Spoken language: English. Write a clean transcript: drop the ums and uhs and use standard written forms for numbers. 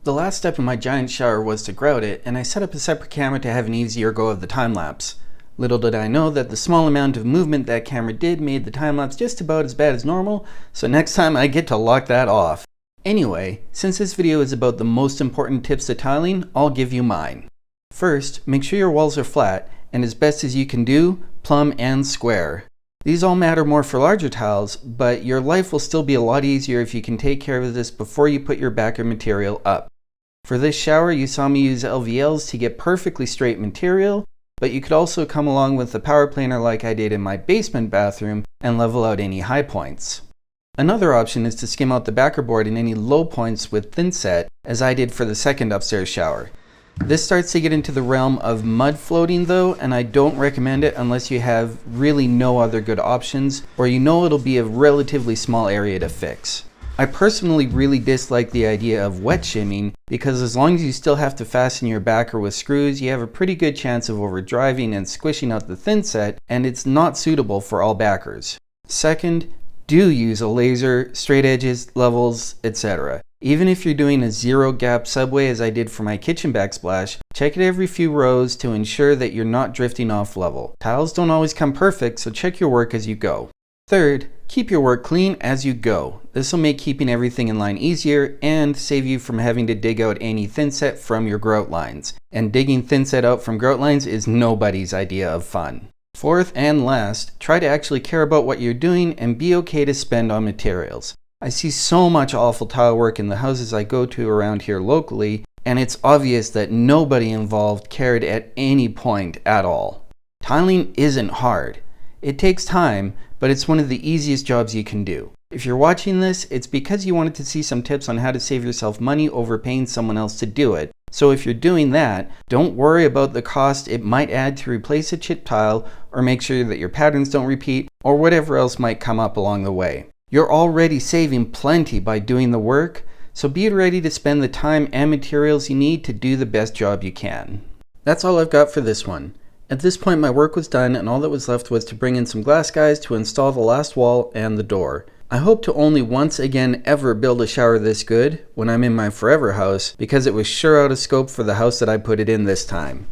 The last step in my giant shower was to grout it, and I set up a separate camera to have an easier go of the time-lapse. Little did I know that the small amount of movement that camera did made the time-lapse just about as bad as normal, so next time I get to lock that off. Anyway, since this video is about the most important tips to tiling, I'll give you mine. First, make sure your walls are flat, and as best as you can do, plumb and square. These all matter more for larger tiles, but your life will still be a lot easier if you can take care of this before you put your backer material up. For this shower, you saw me use LVLs to get perfectly straight material, but you could also come along with the power planer like I did in my basement bathroom and level out any high points. Another option is to skim out the backer board in any low points with thinset, as I did for the second upstairs shower. This starts to get into the realm of mud floating though, and I don't recommend it unless you have really no other good options, or you know it'll be a relatively small area to fix. I personally really dislike the idea of wet shimming, because as long as you still have to fasten your backer with screws, you have a pretty good chance of overdriving and squishing out the thinset, and it's not suitable for all backers. Second, do use a laser, straight edges, levels, etc. Even if you're doing a zero gap subway as I did for my kitchen backsplash, check it every few rows to ensure that you're not drifting off level. Tiles don't always come perfect, so check your work as you go. Third, keep your work clean as you go. This will make keeping everything in line easier and save you from having to dig out any thinset from your grout lines. And digging thinset out from grout lines is nobody's idea of fun. Fourth and last, try to actually care about what you're doing and be okay to spend on materials. I see so much awful tile work in the houses I go to around here locally, and it's obvious that nobody involved cared at any point at all. Tiling isn't hard. It takes time, but it's one of the easiest jobs you can do. If you're watching this, it's because you wanted to see some tips on how to save yourself money over paying someone else to do it. So if you're doing that, don't worry about the cost it might add to replace a chip tile, or make sure that your patterns don't repeat, or whatever else might come up along the way. You're already saving plenty by doing the work, so be ready to spend the time and materials you need to do the best job you can. That's all I've got for this one. At this point my work was done, and all that was left was to bring in some glass guys to install the last wall and the door. I hope to only once again ever build a shower this good when I'm in my forever house, because it was sure out of scope for the house that I put it in this time.